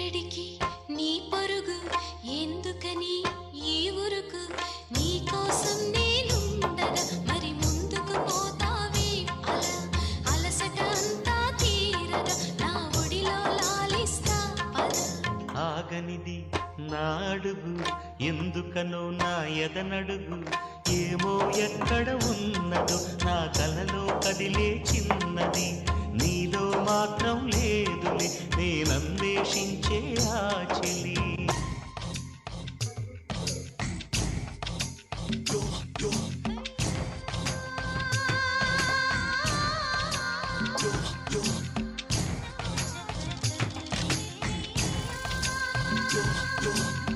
ఎక్కడికి నీ పరుగు ఎందుకని ఈ ఉరుకు నీ కోసం నేనుండగా మరి ముందుకు పోతావే అలా అలసట అంతా తీరగా నా ఒడిలో లాలిస్తా పద ఆగనిది నా అడుగు ఎందుకనో నా ఎదనడుగు ఏమో ఎక్కడ ఉన్నదో నా కలలో కదిలే చిన్నది నీలో మాత్రం లేదులే నేనన్వేషించే ఆ చెలి yo